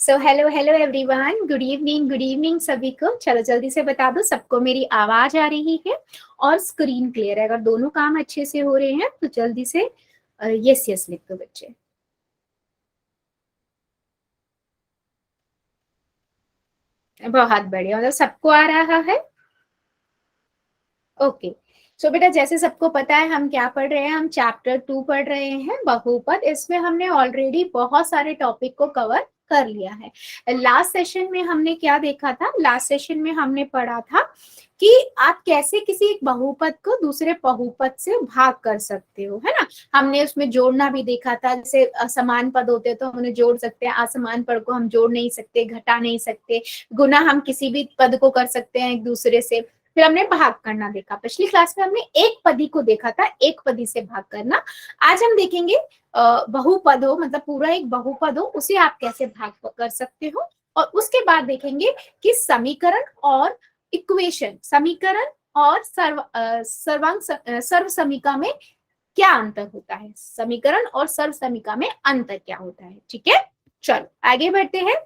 So hello hello everyone, good evening सभी को। चलो जल्दी से बता दो सबको मेरी आवाज आ रही है और स्क्रीन क्लियर है। अगर दोनों काम अच्छे से हो रहे हैं तो जल्दी से यस यस लिख दो बच्चे। बहुत बढ़िया, मतलब सबको आ रहा है। ओके। सो बेटा, जैसे सबको पता है हम क्या पढ़ रहे हैं, हम चैप्टर 2 पढ़ रहे हैं, बहुपद। इसमें हमने ऑलरेडी बहुत सारे टॉपिक को कवर कर लिया है। लास्ट सेशन में हमने क्या देखा था? लास्ट सेशन में हमने पढ़ा था कि आप कैसे किसी एक बहुपद को दूसरे बहुपद से भाग कर सकते हो, है ना। हमने उसमें जोड़ना भी देखा था। जैसे असमान पद होते तो हम उन्हें जोड़ सकते हैं, असमान पद को हम जोड़ नहीं सकते, घटा नहीं सकते। गुना हम किसी भी पद को कर सकते हैं एक दूसरे से। फिर हमने भाग करना देखा। पिछली क्लास में हमने एक पदी को देखा था, एक पदी से भाग करना। आज हम देखेंगे बहुपद हो, मतलब पूरा एक बहुपद हो, उसे आप कैसे भाग कर सकते हो। और उसके बाद देखेंगे कि समीकरण और इक्वेशन, समीकरण और सर्व समीका में क्या अंतर होता है, समीकरण और सर्व समीका में अंतर क्या होता है। ठीक है, चलो आगे बढ़ते हैं।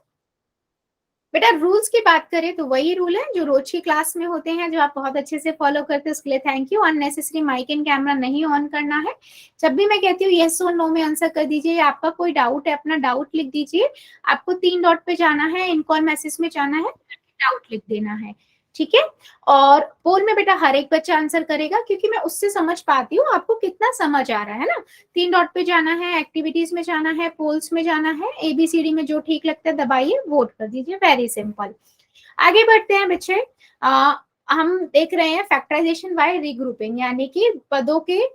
बेटा रूल्स की बात करें तो वही रूल है जो रोज की क्लास में होते हैं, जो आप बहुत अच्छे से फॉलो करते हैं, उसके लिए thank you. Unnecessary mic and camera नहीं ऑन करना है। जब भी मैं कहती हूँ यस और नो में आंसर कर दीजिए। आपका कोई डाउट है अपना डाउट लिख दीजिए। आपको 3 डॉट पे जाना है, इनकॉल मैसेज में जाना है, डाउट लिख देना है। ठीक है। और पोल में बेटा हर एक बच्चा आंसर करेगा, क्योंकि मैं उससे समझ पाती हूँ आपको कितना समझ आ रहा है ना। 3 डॉट पे जाना है, एक्टिविटीज में जाना है, पोल्स में जाना है, एबीसीडी में जो ठीक लगता है दबाइए, वोट कर दीजिए। Very simple. आगे बढ़ते हैं बच्चे। हम देख रहे हैं फैक्टराइजेशन बाय रीग्रुपिंग, यानी कि पदों के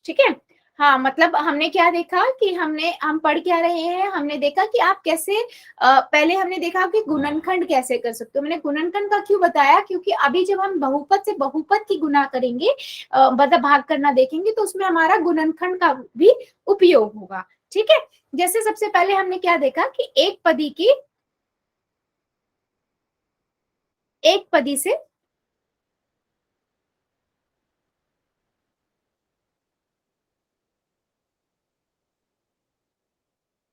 ठीक है। हाँ, मतलब हमने क्या देखा कि हम पढ़ क्या रहे हैं, हमने देखा कि आप कैसे पहले हमने देखा कि गुणनखंड कैसे कर सकते हो। मैंने गुणनखंड का क्यों बताया, क्योंकि अभी जब हम बहुपद से बहुपद की गुना करेंगे, मतलब भाग करना देखेंगे, तो उसमें हमारा गुणनखंड का भी उपयोग होगा। ठीक है। जैसे सबसे पहले हमने क्या देखा कि एक पदी से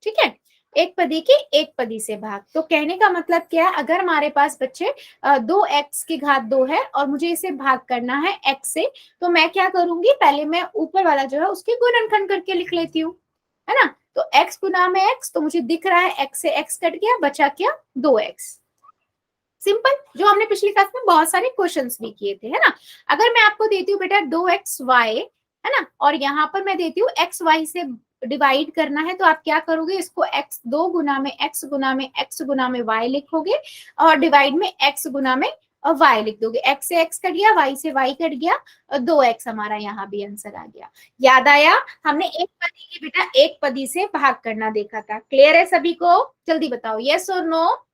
ठीक है, एक पदी की एक पदी से भाग। तो कहने का मतलब क्या है, अगर हमारे पास बच्चे 2x की घात 2 है और मुझे इसे भाग करना है x से, तो मैं क्या करूंगी, पहले मैं ऊपर वाला जो है उसके गुणनखंड करके लिख लेती हूँ, है ना। तो x गुना में x, तो मुझे दिख रहा है x से x कट गया, बचा क्या, 2x। सिंपल, जो हमने पिछली क्लास में बहुत सारे क्वेश्चंस भी किए थे, है ना। अगर मैं आपको देती हूँ बेटा 2xy, है ना, और यहाँ पर मैं देती हूँ xy से डिवाइड करना है, तो आप क्या करोगे, इसको x 2 गुना में x गुना में x गुना में y लिखोगे, और डिवाइड में x गुना में y लिख दोगे। x से x कट गया, y से y कट गया, 2x हमारा यहाँ भी आंसर आ गया। याद आया, हमने एक पदी की बेटा एक पदी से भाग करना देखा था। क्लियर है सभी को? जल्दी बताओ यस और नो।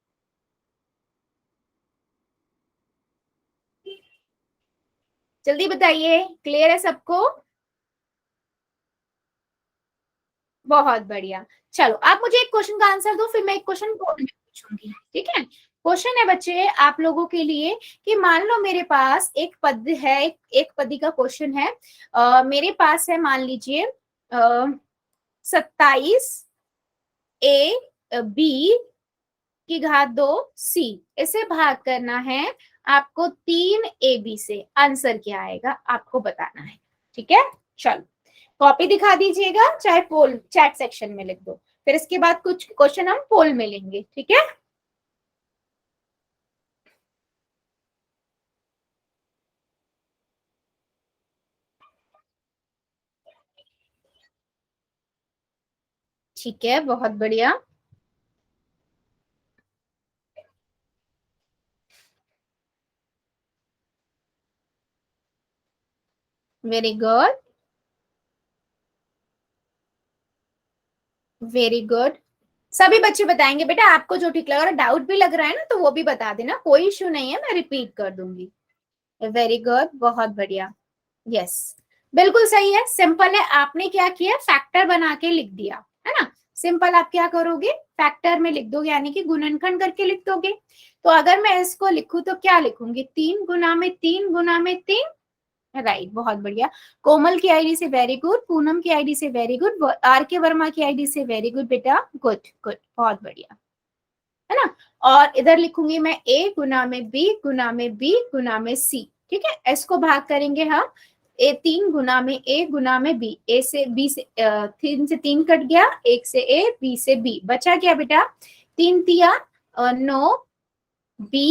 जल्दी बताइए, क्लियर है सबको? बहुत बढ़िया। चलो आप मुझे एक क्वेश्चन का आंसर दो, फिर मैं एक क्वेश्चन पूछूंगी। ठीक है। क्वेश्चन है बच्चे आप लोगों के लिए कि मान लो मेरे पास एक पद है, एक पदी का क्वेश्चन है। मेरे पास है, मान लीजिए 27 a b की घात 2 c, इसे भाग करना है आपको 3ab से। आंसर क्या आएगा आपको बताना है। ठीक है, चलो कॉपी दिखा दीजिएगा, चाहे पोल चैट सेक्शन में लिख दो। फिर इसके बाद कुछ क्वेश्चन हम पोल में लेंगे। ठीक है। ठीक है, बहुत बढ़िया। Very good, very good. सभी बच्चे बताएंगे बेटा, आपको जो ठीक लग रहा है। डाउट भी लग रहा है ना, तो वो भी बता देना, कोई इश्यू नहीं है, मैं रिपीट कर दूंगी। वेरी गुड, बहुत बढ़िया। यस, बिल्कुल सही है, सिंपल है। आपने क्या किया, फैक्टर बना के लिख दिया, है ना। सिंपल, आप क्या करोगे, फैक्टर में लिख दोगे, यानी कि गुणनखंड करके लिख दोगे। तो अगर मैं इसको लिखूं तो क्या लिखूंगी, 3 गुना में 3 गुना में 3, राइट, बहुत बढ़िया। कोमल की आईडी से वेरी गुड, पूनम की आईडी से वेरी गुड, आर के वर्मा की आईडी से वेरी गुड बेटा, गुड गुड, बहुत बढ़िया, है ना। और इधर लिखूंगी मैं a गुना में b गुना में b गुना में c, ठीक है। इसको भाग करेंगे हम, ए 3 गुना में a गुना में b, a से b से 3 से 3 कट गया, 1 से a, b से b, बचा क्या बेटा, 3 तिया 9, b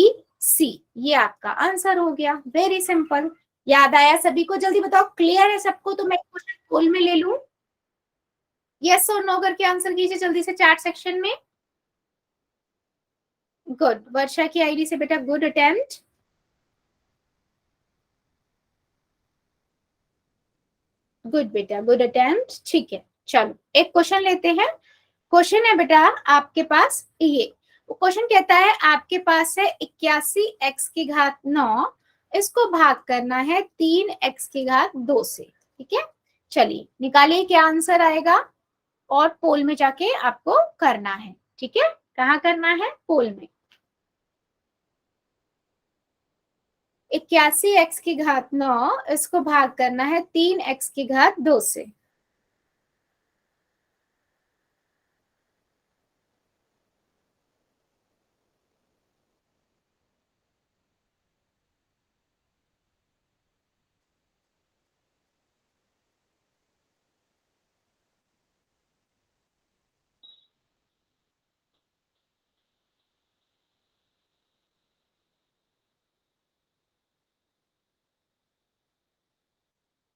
c, ये आपका आंसर हो गया। वेरी सिंपल, याद आया सभी को? जल्दी बताओ, क्लियर है सबको? तो मैं क्वेश्चन पोल में ले लूं, यस और नो करके आंसर कीजिए जल्दी से चैट सेक्शन में। गुड, वर्षा की आईडी से बेटा गुड अटेम्प्ट, गुड बेटा, गुड अटेम्प्ट, ठीक है। चलो एक क्वेश्चन लेते हैं। क्वेश्चन है बेटा आपके पास ये, क्वेश्चन कहता है आपके पास है 81 x की घात 9, इसको भाग करना है 3 x की घात 2 से, ठीक है। चलिए निकालिए क्या आंसर आएगा, और पोल में जाके आपको करना है, ठीक है। कहाँ करना है? पोल में। 81 x की घात 9, इसको भाग करना है 3 x की घात 2 से।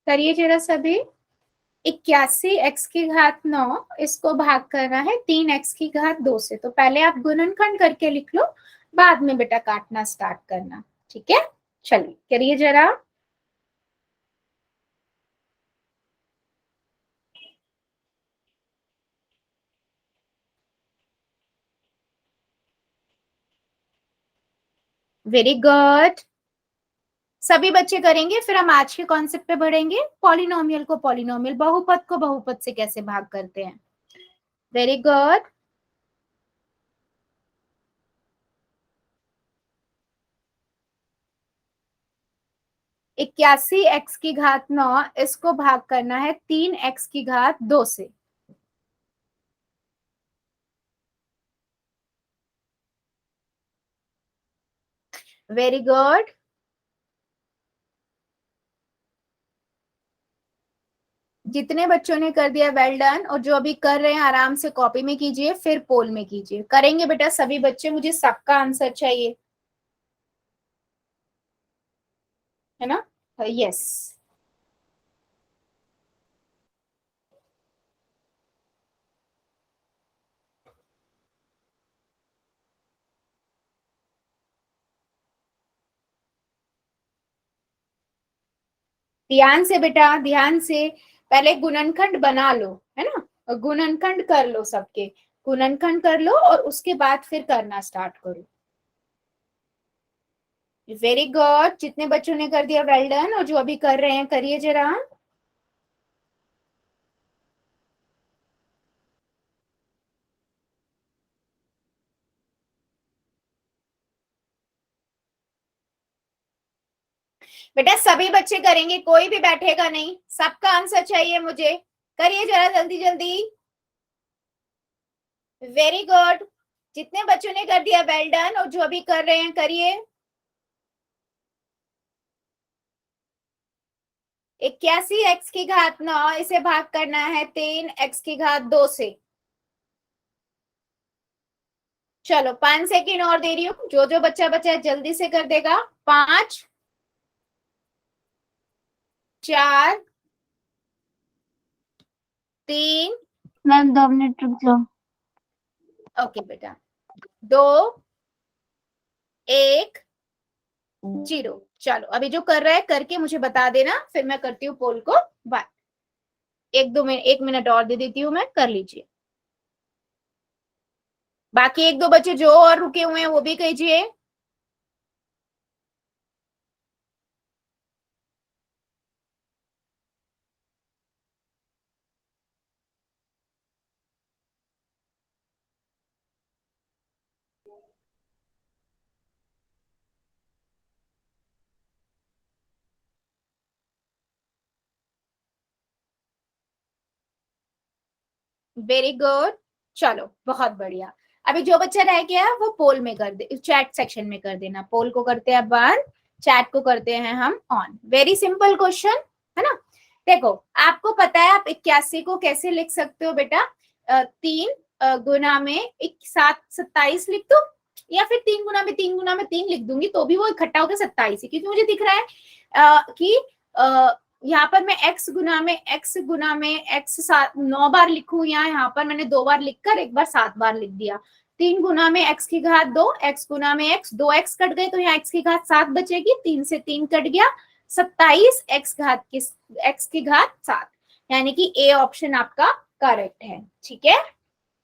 करिए जरा सभी। 81 x की घात 9, इसको भाग करना है 3 x की घात 2 से। तो पहले आप गुणनखंड करके लिख लो, बाद में बेटा काटना स्टार्ट करना, ठीक है। चलिए करिए जरा। वेरी गुड, सभी बच्चे करेंगे, फिर हम आज के कॉन्सेप्ट पे बढ़ेंगे। पॉलिनोमियल को पॉलिनोमियल, बहुपद को बहुपद से कैसे भाग करते हैं। Very good. 81 x की घात 9, इसको भाग करना है 3 x की घात 2 से। Very good. जितने बच्चों ने कर दिया वेल डन, और जो अभी कर रहे हैं आराम से कॉपी में कीजिए, फिर पोल में कीजिए। करेंगे बेटा सभी बच्चे, मुझे सबका आंसर चाहिए, है ना। यस। ध्यान से बेटा, ध्यान से, पहले गुणनखंड बना लो, है ना, और गुणनखंड कर लो सबके, गुणनखंड कर लो और उसके बाद फिर करना स्टार्ट करो। वेरी गुड, जितने बच्चों ने कर दिया वेल डन, और जो अभी कर रहे हैं करिए जरा। बेटा सभी बच्चे करेंगे, कोई भी बैठेगा नहीं, सबका आंसर चाहिए मुझे। करिए जरा जल्दी जल्दी। वेरी गुड, जितने बच्चों ने कर दिया वेल डन, और जो अभी कर रहे हैं करिए। 81 x की घात 9, इसे भाग करना है 3 x की घात 2 से। चलो 5 सेकेंड और दे रही हूँ, जो जो बच्चा बचा है जल्दी से कर देगा। 5, 4, 3, मैम 2 मिनट रुक जाओ। ओके बेटा, 2, 1, 0। चलो अभी जो कर रहा है करके मुझे बता देना, फिर मैं करती हूँ पोल को। बाय। 1 मिनट और दे देती हूँ मैं, कर लीजिए। बाकी 1-2 बच्चे जो और रुके हुए हैं वो भी कीजिए। वेरी गुड, चलो बहुत बढ़िया। अभी जो बच्चा रह गया वो पोल में कर दे, चैट सेक्शन में कर देना। पोल को करते हैं बंद, चैट को करते हैं हम ऑन। वेरी सिंपल क्वेश्चन है ना। देखो आपको पता है आप 81 को कैसे लिख सकते हो बेटा, 3 गुना में 27 लिख दो, या फिर 3 गुना में 3 गुना में 3 लिख दूंगी तो भी वो इकट्ठा होकर 27 है, क्योंकि मुझे दिख रहा है कि यहाँ पर मैं x गुना में x 9 बार लिखूं, या यहाँ पर मैंने 2 बार लिखकर एक बार 7 बार लिख दिया। 3 गुना में x की घात 2, x गुना में x, 2x कट गए तो यहाँ x की घात 7 बचेगी, 3 से 3 कट गया, 27 x की घात 7, यानी कि ए ऑप्शन आपका करेक्ट है। ठीक है,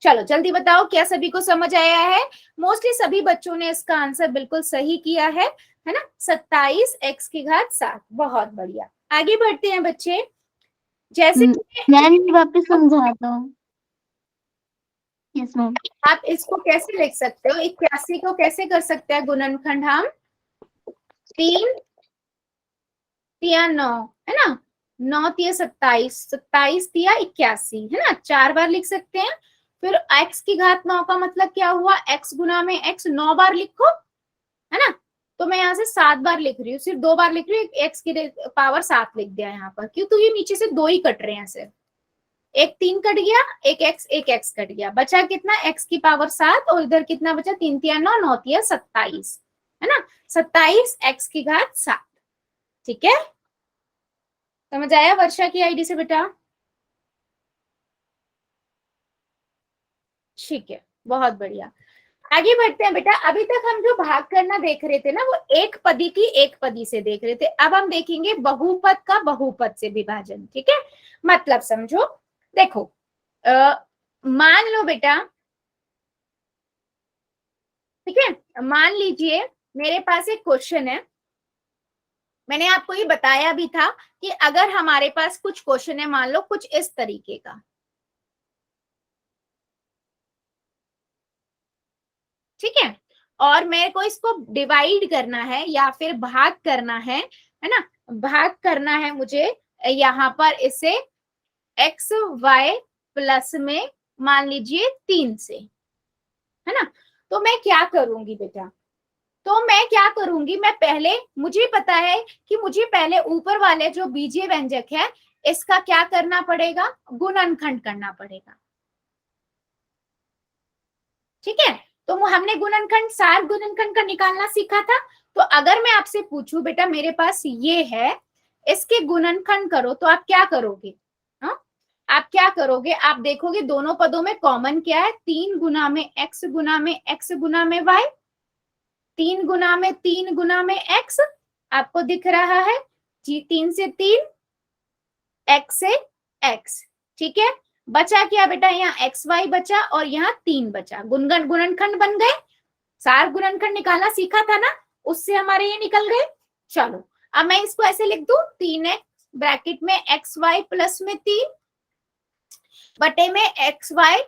चलो जल्दी बताओ क्या सभी को समझ आया है। मोस्टली सभी बच्चों ने इसका आंसर बिल्कुल सही किया है ना। 27 x की घात 7, बहुत बढ़िया। आगे बढ़ते हैं बच्चे। जैसे मैम वापस समझा दो। Yes ma'am. आप इसको कैसे लिख सकते हो, 81 को कैसे कर सकते हैं गुणनखंड हम, 3 तिया 9 है ना, 9 तिया 27, 27 तिया 81 है ना, 4 बार लिख सकते हैं। फिर x की घात 9 का मतलब क्या हुआ, x गुना में x 9 बार लिखो है ना, तो मैं यहाँ से 7 बार लिख रही हूँ, सिर्फ 2 बार लिख रही हूँ, x की पावर 7 लिख दिया यहाँ पर। क्यों, तो ये नीचे से 2 ही कट रहे हैं सिर्फ, एक 3 कट गया, एक x कट गया, बचा कितना x की पावर 7, और इधर कितना बचा, 3 तिया 9, 9 तिया 27 है ना, 27 x की घात 7। ठीक है, समझ आया वर्षा की आईडी से बेटा। ठीक है, बहुत बढ़िया। आगे बढ़ते हैं बेटा। अभी तक हम जो भाग करना देख रहे थे ना, वो एक पदी की एक पदी से देख रहे थे। अब हम देखेंगे बहुपद का बहुपद से विभाजन। ठीक है, मतलब समझो, देखो मान लो बेटा, ठीक है, मान लीजिए मेरे पास एक क्वेश्चन है। मैंने आपको ये बताया भी था कि अगर हमारे पास कुछ क्वेश्चन है, मान लो कुछ इस तरीके का, ठीक है, और मेरे को इसको डिवाइड करना है या फिर भाग करना है ना, भाग करना है मुझे यहाँ पर इसे एक्स वाई प्लस में मान लीजिए 3 से, है ना। तो मैं क्या करूंगी बेटा, तो मैं क्या करूंगी, मैं पहले, मुझे पता है कि मुझे पहले ऊपर वाले जो बीजीय व्यंजक है इसका क्या करना पड़ेगा, गुणनखंड करना पड़ेगा। ठीक है, तो हमने गुणनखंड, सार गुणनखंड का निकालना सीखा था। तो अगर मैं आपसे पूछूं बेटा मेरे पास ये है, इसके गुणनखंड करो, तो आप क्या करोगे, हा? आप क्या करोगे, आप देखोगे दोनों पदों में कॉमन क्या है, 3 गुना में x गुना में x गुना में y, 3 गुना में 3 गुना में x, आपको दिख रहा है जी, 3 से 3, x से x। ठीक है, बचा क्या बेटा, यहाँ एक्स वाई बचा और यहाँ 3 बचा, गुणनखंड बन गए। सार गुणनखंड निकालना सीखा था ना, उससे हमारे ये निकल गए। चलो अब मैं इसको ऐसे लिख दूं, 3x ब्रैकेट में एक्स वाई प्लस में 3 बटे में एक्स वाई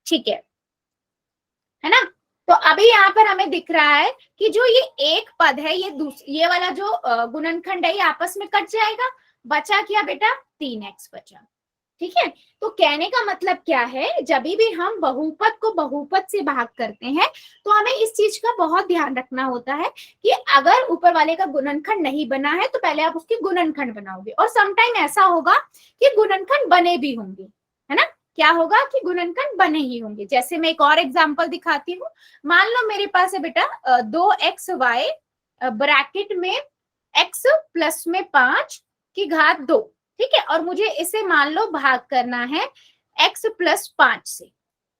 ठीक है ना। तो अभी यहाँ पर हमें दिख रहा है कि जो ये एक पद है, ये वाला जो गुणनखंड है ये आपस में कट जाएगा, बचा क्या बेटा, 3x बचा। ठीक है, तो कहने का मतलब क्या है, जब भी हम बहुपद को बहुपद से भाग करते हैं तो हमें इस चीज का बहुत ध्यान रखना होता है कि अगर ऊपर वाले का गुणनखंड नहीं बना है तो पहले आप उसके गुणनखंड बनाओगे, और समटाइम ऐसा होगा कि गुणनखंड बने भी होंगे, है ना। क्या होगा कि गुणनखंड बने ही होंगे। जैसे मैं एक और एग्जांपल दिखाती हूँ। मान लो मेरे पास है बेटा 2xy ब्रैकेट में x प्लस में 5 की घात 2, ठीक है, और मुझे इसे मान लो भाग करना है x प्लस 5 से,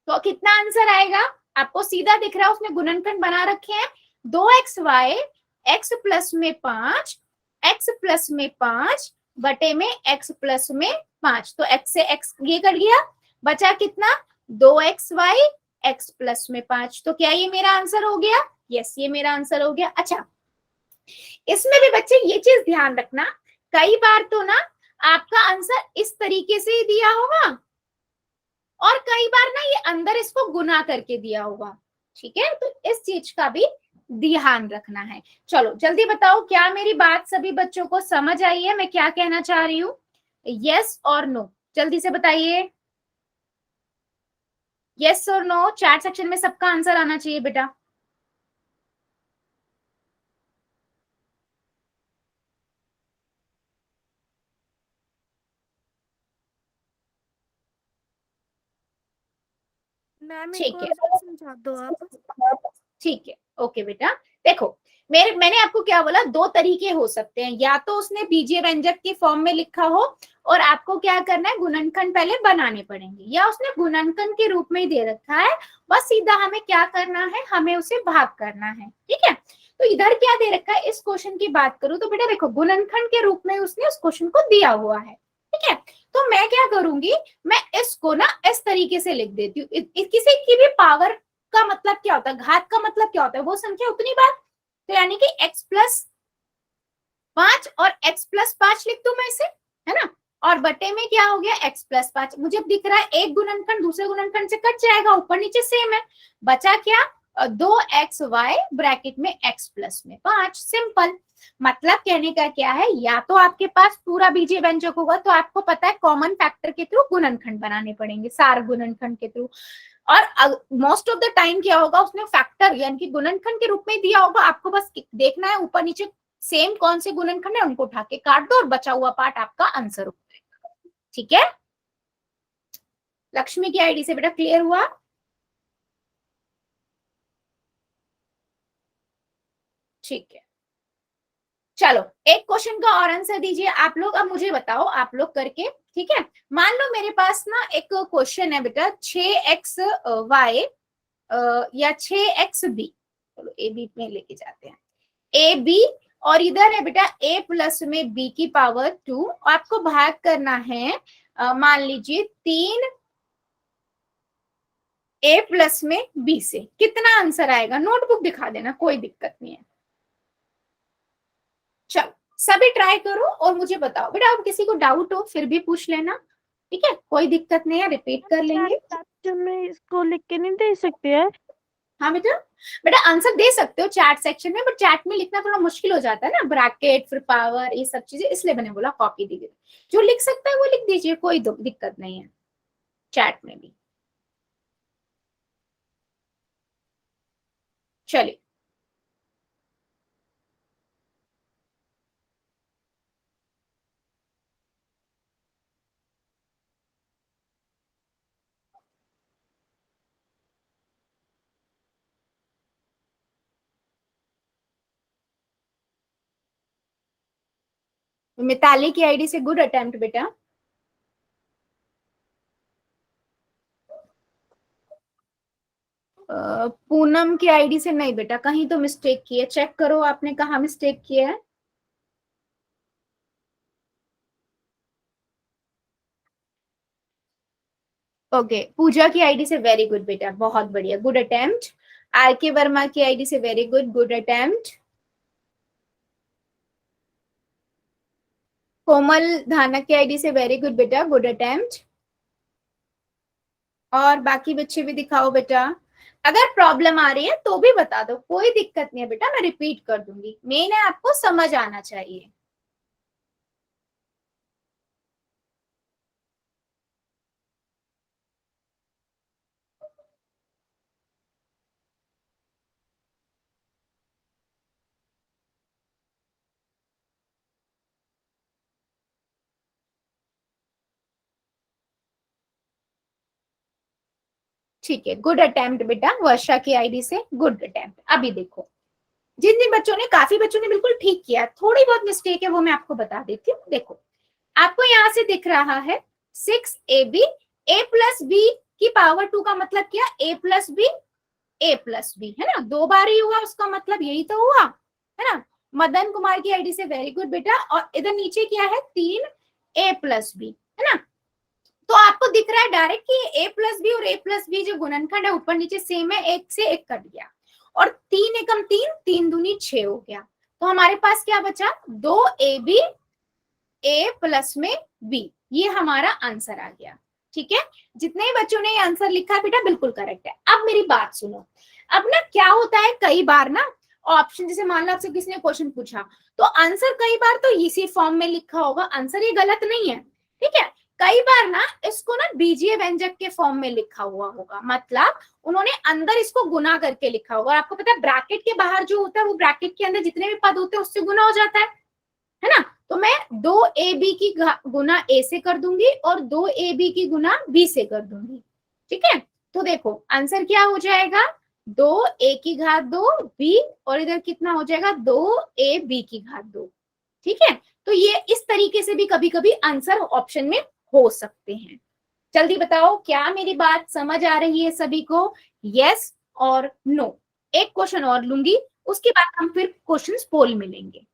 तो कितना आंसर आएगा, आपको सीधा दिख रहा है, उसने गुणनखंड बना रखे हैं, 2xy x प्लस में 5, x प्लस में 5 बटे में x प्लस में 5, तो x से x ये कर गया, बचा कितना, 2xy x प्लस में 5। तो क्या ये मेरा आंसर हो गया, यस ये मेरा आंसर हो गया। अच्छा, इसमें भी बच्चे ये चीज ध्यान रखना, कई बार तो ना आपका आंसर इस तरीके से ही दिया होगा और कई बार ना ये अंदर इसको गुना करके दिया होगा, ठीक है। तो इस चीज का भी ध्यान रखना है। चलो जल्दी बताओ, क्या मेरी बात सभी बच्चों को समझ आई है, मैं क्या कहना चाह रही हूँ? यस और नो, जल्दी से बताइए। यस और नो, चैट सेक्शन में सबका आंसर आना चाहिए बेटा। मैम एक ठीक और है, बार समझा दो आप। ठीक है, ओके बेटा। देखो मैंने आपको क्या बोला, दो तरीके हो सकते हैं, या तो उसने बीजीय व्यंजक की फॉर्म में लिखा हो और आपको क्या करना है, गुणनखंड पहले बनाने पड़ेंगे, या उसने गुणनखंड के रूप में ही दे रखा है, बस सीधा हमें क्या करना है, हमें उसे भाग करना है, ठीक है। तो इधर क्या दे रखा है, इस क्वेश्चन की बात करूं तो बेटा देखो गुणनखंड के रूप में उसने उस क्वेश्चन को दिया हुआ है, ठीक है। तो मैं क्या करूंगी, मैं इसको ना इस तरीके से लिख देती हूँ, किसी की भी पावर का मतलब क्या होता है, घात का मतलब क्या होता है, वो संख्या उतनी बार, तो यानी कि x+5 और x+5 लिख दूं मैं इसे, है ना। और बटे में क्या हो गया, x+5, मुझे दिख रहा है एक गुणनखंड दूसरे गुणनखंड से कट जाएगा, ऊपर नीचे सेम है, बचा क्या, 2xy ब्रैकेट में x+5, सिंपल। मतलब कहने का क्या है, या तो आपके पास पूरा बीजीय व्यंजक होगा तो आपको पता है कॉमन फैक्टर के थ्रू गुणनखंड बनाने पड़ेंगे, सार गुणनखंड के थ्रू, और मोस्ट ऑफ द टाइम क्या होगा, उसने फैक्टर यानी कि गुणनखंड के रूप में दिया होगा, आपको बस देखना है ऊपर नीचे सेम कौन से गुणनखंड है उनको उठा के काट दो और बचा हुआ पार्ट आपका आंसर हो जाएगा, ठीक है। लक्ष्मी की आईडी से बेटा क्लियर हुआ? ठीक है, चलो एक क्वेश्चन का और आंसर दीजिए आप लोग, अब मुझे बताओ आप लोग करके, ठीक है। मान लो मेरे पास ना एक क्वेश्चन है बेटा, 6xy या 6xb, चलो ए बी में लेके जाते हैं, ए बी, और इधर है बेटा a प्लस में b की पावर 2, आपको भाग करना है मान लीजिए 3 a प्लस में b से, कितना आंसर आएगा, नोटबुक दिखा देना, कोई दिक्कत नहीं है। चलो सभी ट्राई करो और मुझे बताओ बेटा, अब किसी को डाउट हो फिर भी पूछ लेना, ठीक है, कोई दिक्कत नहीं है, रिपीट कर लेंगे। में इसको लिख के नहीं दे सकते हैं? हाँ बेटा, बेटा आंसर दे सकते हो चैट सेक्शन में, बट चैट में लिखना थोड़ा मुश्किल हो जाता है ना, ब्रैकेट फिर पावर ये सब चीजें, इसलिए मैंने बोला कॉपी दीजिए, जो लिख सकता है वो लिख दीजिए, कोई दिक्कत नहीं है चैट में भी। चलिए मिताली की आईडी से गुड अटेम्प्ट बेटा। पूनम की आईडी से नहीं बेटा, कहीं तो मिस्टेक की है, चेक करो आपने कहा मिस्टेक किया है। ओके, पूजा की आईडी से वेरी गुड बेटा, बहुत बढ़िया, गुड अटेम्प्ट। आर के वर्मा की आईडी से वेरी गुड, गुड अटेम्प्ट। कोमल धानक की आईडी से वेरी गुड बेटा, गुड अटेम्प्ट। और बाकी बच्चे भी दिखाओ बेटा, अगर प्रॉब्लम आ रही है तो भी बता दो, कोई दिक्कत नहीं है बेटा, मैं रिपीट कर दूंगी, मेन है आपको समझ आना चाहिए। ठीक है, गुड अटेम्प्ट बेटा, वर्षा की आईडी से गुड अटेम्प्ट। अभी देखो, जिन जिन बच्चों ने, काफी बच्चों ने बिल्कुल ठीक किया, थोड़ी बहुत मिस्टेक है वो मैं आपको बता देती हूँ। देखो आपको यहाँ से दिख रहा है 6ab, a+b की पावर 2 का मतलब क्या, a+b है ना, दो बार ही हुआ, उसका मतलब यही तो हुआ, है ना। मदन कुमार की आईडी से वेरी गुड बेटा, और इधर नीचे क्या है, 3a+b, है ना। तो आपको दिख रहा है डायरेक्ट कि a+b और a+b जो गुणनखंड है ऊपर नीचे सेम है, एक से एक कट गया, और 3 एकम 3, 3 दूनी 6 हो गया, तो हमारे पास क्या बचा, 2ab ए प्लस में बी, ये हमारा आंसर आ गया। ठीक है, जितने ही बच्चों ने ये आंसर लिखा है बेटा बिल्कुल करेक्ट है। अब मेरी बात सुनो, अब ना क्या होता है कई बार ना ऑप्शन, जैसे मान लो आपसे किसी ने क्वेश्चन पूछा तो आंसर कई बार तो इसी फॉर्म में लिखा होगा, आंसर ये गलत नहीं है, ठीक है। कई बार ना इसको ना बीजीय व्यंजक के फॉर्म में लिखा हुआ होगा, मतलब उन्होंने अंदर इसको गुना करके लिखा होगा। आपको पता है ब्रैकेट के बाहर जो होता है वो ब्रैकेट के अंदर जितने भी पद होते हैं उससे गुना हो जाता है ना। तो मैं 2ab की गुना a से कर दूंगी और 2ab की गुना b से कर दूंगी, ठीक है। तो देखो आंसर क्या हो जाएगा, 2a की घात 2 b, और इधर कितना हो जाएगा 2ab की घात 2, ठीक है। तो ये इस तरीके से भी कभी कभी आंसर ऑप्शन में हो सकते हैं। जल्दी बताओ क्या मेरी बात समझ आ रही है सभी को, यस और नो। एक क्वेश्चन और लूंगी, उसके बाद हम फिर क्वेश्चंस पोल में लेंगे।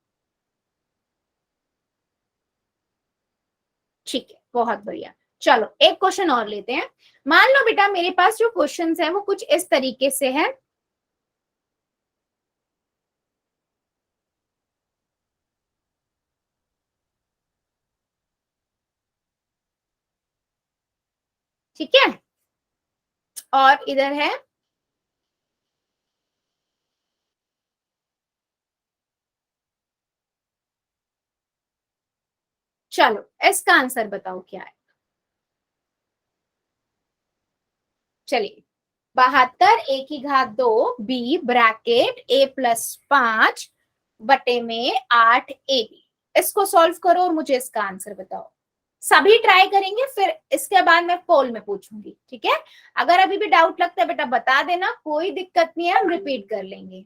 ठीक है, बहुत बढ़िया। चलो एक क्वेश्चन और लेते हैं। मान लो बेटा मेरे पास जो क्वेश्चंस है वो कुछ इस तरीके से है। ठीक है, और इधर है चलो इसका आंसर बताओ क्या है। चलिए 72 a की घात 2 b ब्रैकेट a प्लस 5 बटे में 8 ab, इसको सॉल्व करो और मुझे इसका आंसर बताओ। सभी ट्राई करेंगे, फिर इसके बाद मैं पोल में पूछूंगी, ठीक है। अगर अभी भी डाउट लगता है बेटा बता देना, कोई दिक्कत नहीं है, हम रिपीट कर लेंगे।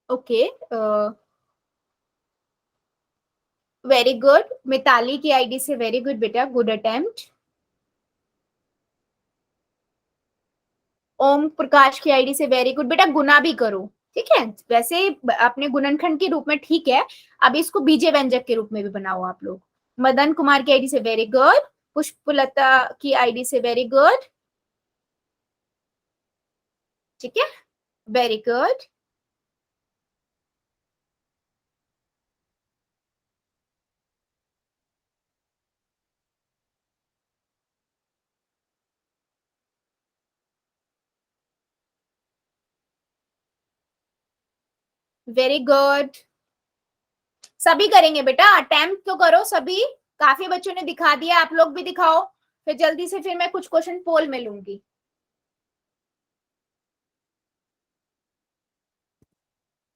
ओके, वेरी गुड, मिताली की आईडी से वेरी गुड बेटा, गुड अटेम्प्ट। ओम प्रकाश की आईडी से वेरी गुड बेटा, गुना भी करो, ठीक है। वैसे अपने गुणनखंड के रूप में ठीक है, अब इसको बीजे व्यंजक के रूप में भी बनाओ आप लोग। मदन कुमार की आईडी से वेरी गुड, पुष्पलता की आईडी से वेरी गुड, ठीक है, वेरी गुड। वेरी गुड, सभी करेंगे बेटा, अटेम्प्ट तो करो सभी। काफी बच्चों ने दिखा दिया, आप लोग भी दिखाओ, फिर जल्दी से फिर मैं कुछ क्वेश्चन पोल में लूंगी।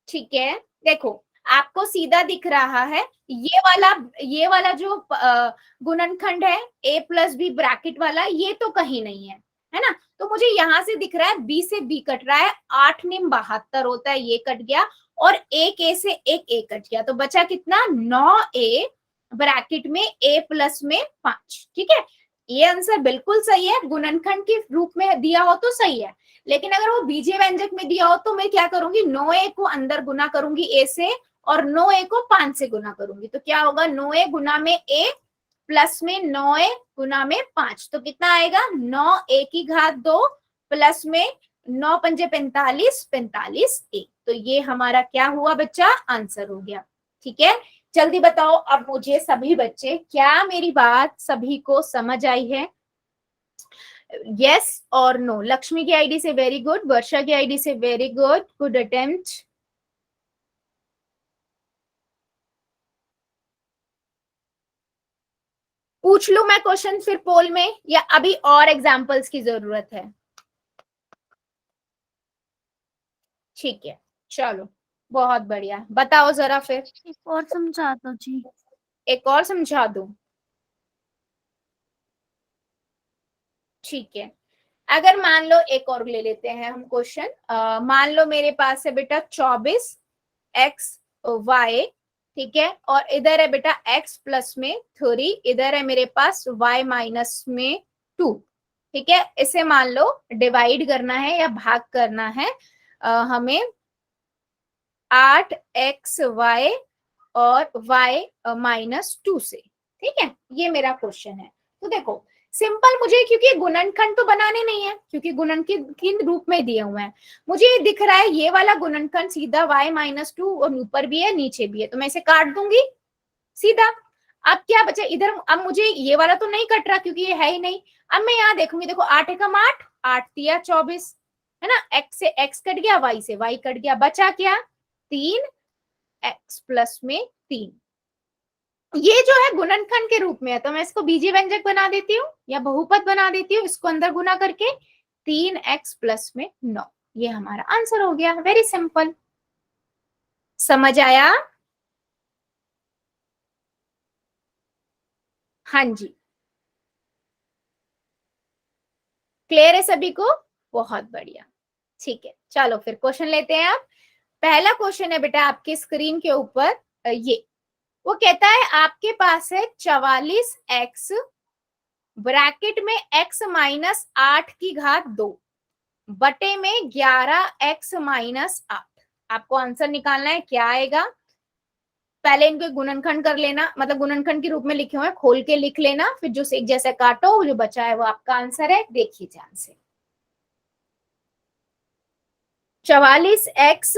ठीक है, देखो आपको सीधा दिख रहा है ये वाला जो गुणनखंड है a प्लस बी ब्रैकेट वाला, ये तो कहीं नहीं है ना। तो मुझे यहां से दिख रहा है b से b कट रहा है, 8 निम 72 होता है, ये कट गया, और एक a से एक a कट गया, तो बचा कितना 9a ब्रैकेट में a प्लस में 5, ठीक है। ये आंसर बिल्कुल सही है, गुणनखंड के रूप में दिया हो तो सही है, लेकिन अगर वो बीजे व्यंजक में दिया हो तो मैं क्या करूंगी, 9a को अंदर गुना करूंगी a से, और 9a को 5 से गुना करूंगी, तो क्या होगा 9a गुना में a प्लस में 9a गुना में 5, तो कितना आएगा 9a की घात 2 प्लस में 9 पंजे 45, 45a, तो ये हमारा क्या हुआ बच्चा, आंसर हो गया। ठीक है, जल्दी बताओ अब मुझे सभी बच्चे, क्या मेरी बात सभी को समझ आई है, यस और नो। लक्ष्मी की आईडी से वेरी गुड, वर्षा की आईडी से वेरी गुड, गुड अटेम्प्ट। पूछ लू मैं क्वेश्चन फिर पोल में, या अभी और एग्जांपल्स की जरूरत है। ठीक है, चलो बहुत बढ़िया, बताओ जरा फिर। एक और समझा दो जी। एक और समझा दूं, ठीक है, अगर मान लो एक और ले लेते हैं हम क्वेश्चन। मान लो मेरे पास है बेटा 24x y, ठीक है, और इधर है बेटा x प्लस में 3, इधर है मेरे पास y माइनस में 2, ठीक है। इसे मान लो डिवाइड करना है या भाग करना है हमें 8xy और y माइनस 2 से, ठीक है। ये मेरा क्वेश्चन है। तो देखो सिंपल, मुझे क्योंकि गुणनखंड तो बनाने नहीं है, क्योंकि गुणनखंड किन रूप में दिए हुए हैं, मुझे ये दिख रहा है ये वाला गुणनखंड सीधा y माइनस 2 और ऊपर भी है नीचे भी है, तो मैं इसे काट दूंगी सीधा। अब क्या बचा इधर, अब मुझे ये वाला तो नहीं कट रहा क्योंकि ये है ही नहीं। अब मैं यहाँ देखूंगी, देखो 8 एकम 8, 8 तिया 24, है ना, x से x कट गया, y से y कट गया, बचा क्या 3, x प्लस में 3। ये जो है गुणनखंड के रूप में है, तो मैं इसको बीजीय व्यंजक बना देती हूँ या बहुपद बना देती हूँ, इसको अंदर गुना करके 3x प्लस में 9। ये हमारा आंसर हो गया, वेरी सिंपल। समझ आया? हाँ जी, क्लियर है सभी को? बहुत बढ़िया, ठीक है। चलो फिर क्वेश्चन लेते हैं आप। पहला क्वेश्चन है बेटा आपके स्क्रीन के ऊपर, ये वो कहता है आपके पास है 44x ब्रैकेट में x माइनस 8 की घात 2 बटे में 11x माइनस 8। आपको आंसर निकालना है, क्या आएगा? पहले इनके गुणनखंड कर लेना, मतलब गुणनखंड के रूप में लिखे हुए खोल के लिख लेना, फिर जो एक जैसे काटो, जो बचा है वो आपका आंसर है। देखिए ध्यान से, 44x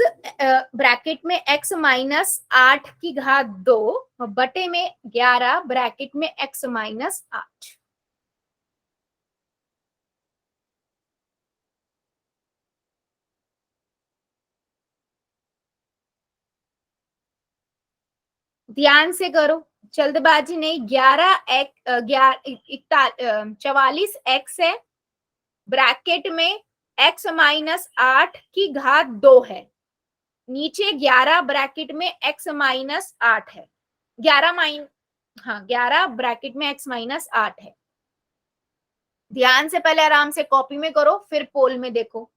ब्रैकेट में x माइनस 8 की घात 2 बटे में 11 ब्रैकेट में x माइनस 8। ध्यान से करो, जल्दबाजी नहीं। 44x है, ब्रैकेट में x माइनस 8 की घात 2 है, नीचे 11 ब्रैकेट में x माइनस 8 है, 11 ब्रैकेट में x माइनस 8 है। ध्यान से पहले आराम से कॉपी में करो, फिर पोल में देखो।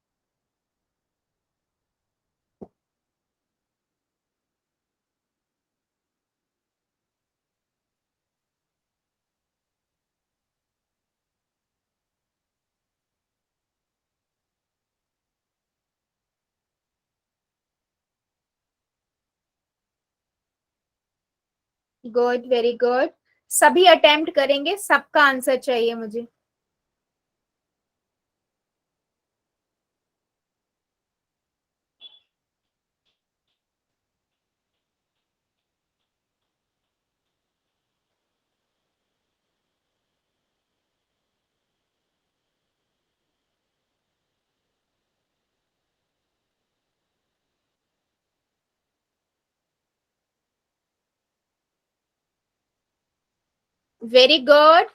Good, very good. सभी अटेम्प्ट करेंगे, सबका आंसर चाहिए मुझे। वेरी गुड,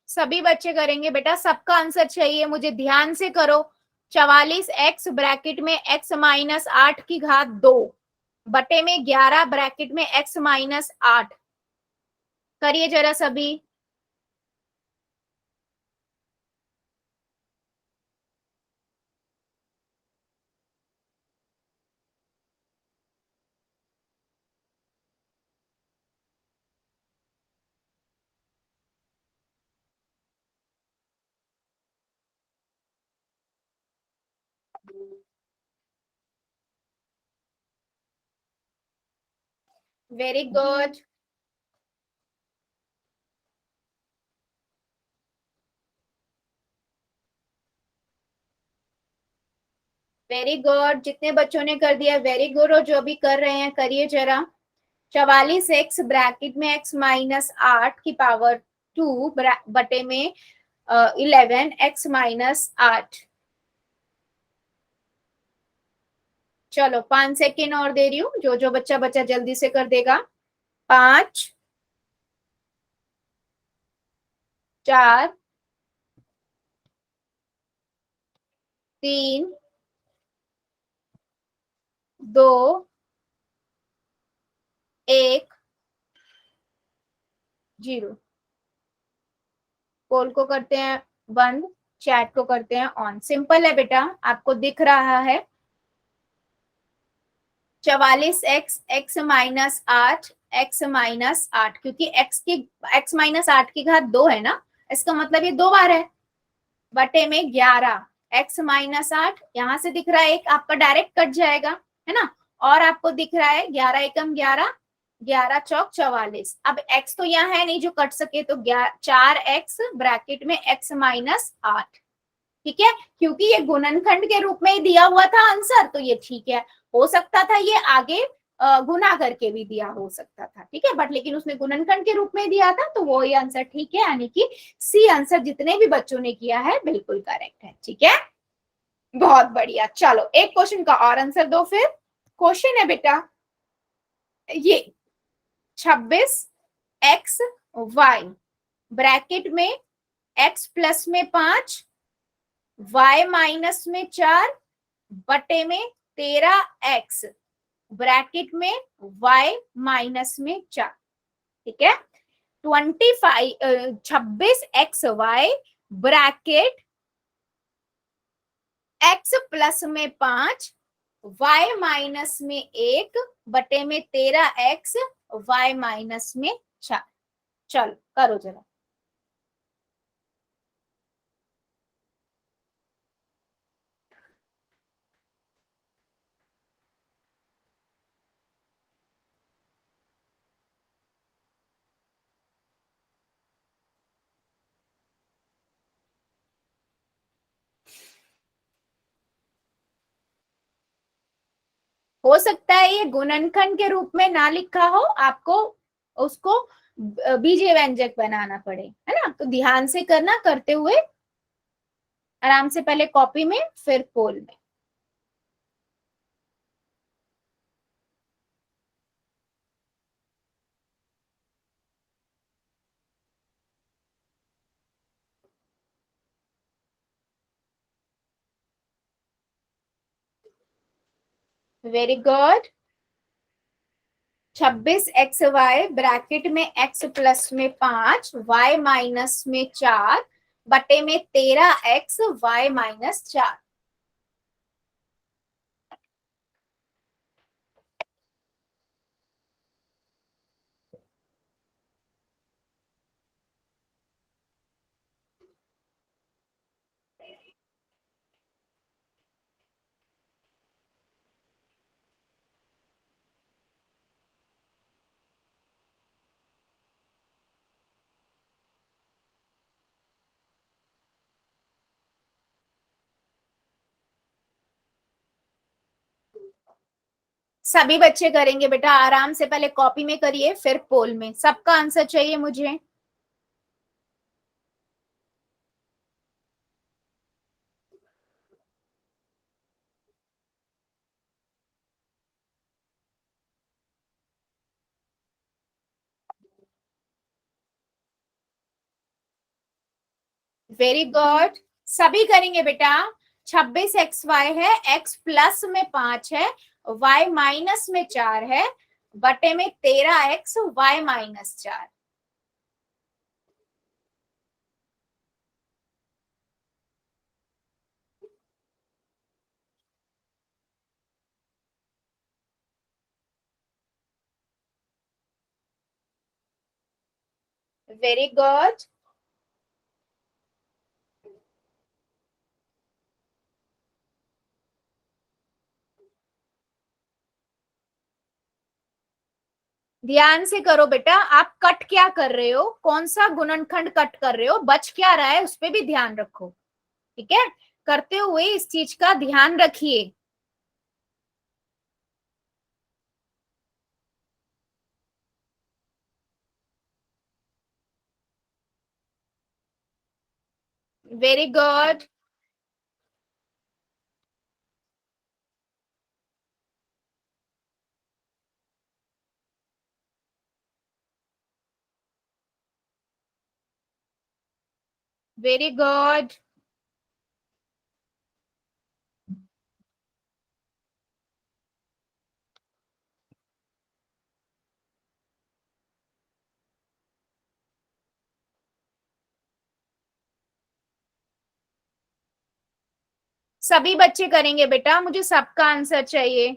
सभी बच्चे करेंगे बेटा, सबका आंसर चाहिए मुझे, ध्यान से करो। 44x ब्रैकेट में x माइनस 8 की घात 2 बटे में 11 ब्रैकेट में x माइनस 8। करिए जरा सभी। Very good, very good. जितने बच्चों ने कर दिया वेरी गुड, और जो भी कर रहे हैं करिए जरा। 44x ब्रैकेट में x माइनस 8 की पावर 2 बटे में 11 x माइनस 8। चलो 5 सेकेंड और दे रही हूँ, जो जो बच्चा बच्चा जल्दी से कर देगा। 5, 4, 3, 2, 1, 0। पोल को करते हैं बंद, चैट को करते हैं ऑन। सिंपल है बेटा, आपको दिख रहा है 44x, x-8, x-8, क्योंकि x-8 है ना, इसका मतलब ये 2 बार है। बटे में 11, x-8 यहां से दिख रहा है एक, आपका डायरेक्ट कट जाएगा, है ना। और आपको दिख रहा है 11 एकम 11, 11 चौक 44। अब x तो यहाँ है नहीं जो कट सके, तो 4x ब्रैकेट में x-8, ठीक है। क्योंकि ये गुणनखंड के रूप में ही दिया हुआ था आंसर, तो ये ठीक है। हो सकता था ये आगे गुना करके भी दिया हो सकता था, ठीक है, बट लेकिन उसने गुणनखंड के रूप में दिया था, तो वो ही आंसर ठीक है, यानी कि सी आंसर जितने भी बच्चों ने किया है बिल्कुल करेक्ट है, ठीक है। बहुत बढ़िया। चलो एक क्वेश्चन का और आंसर दो फिर। क्वेश्चन है बेटा ये 26x ब्रैकेट में x प्लस में 5, y माइनस में 4, बटे में 13x ब्रैकेट में y माइनस में 4, ठीक है। 26xy ब्रैकेट x प्लस में 5, y माइनस में 1, बटे में 13x y माइनस में 4। चलो करो जरा। हो सकता है ये गुणनखंड के रूप में ना लिखा हो, आपको उसको बीजीय व्यंजक बनाना पड़े, है ना। तो ध्यान से करना, करते हुए आराम से, पहले कॉपी में फिर पोल में। Very good. 26xy ब्रैकेट में x प्लस में 5, y माइनस में 4, बटे में 13x y माइनस 4। सभी बच्चे करेंगे बेटा, आराम से पहले कॉपी में करिए फिर पोल में। सबका आंसर चाहिए मुझे। वेरी गुड, सभी करेंगे बेटा। 26xy है, x प्लस में 5 है, y माइनस में 4 है, बटे में 13x y minus 4। Very good. ध्यान से करो बेटा, आप कट क्या कर रहे हो, कौन सा गुणनखंड कट कर रहे हो, बच क्या रहा है, उस पर भी ध्यान रखो, ठीक है। करते हुए इस चीज का ध्यान रखिए। Very good. Very good. सभी बच्चे करेंगे बेटा, मुझे सबका आंसर चाहिए।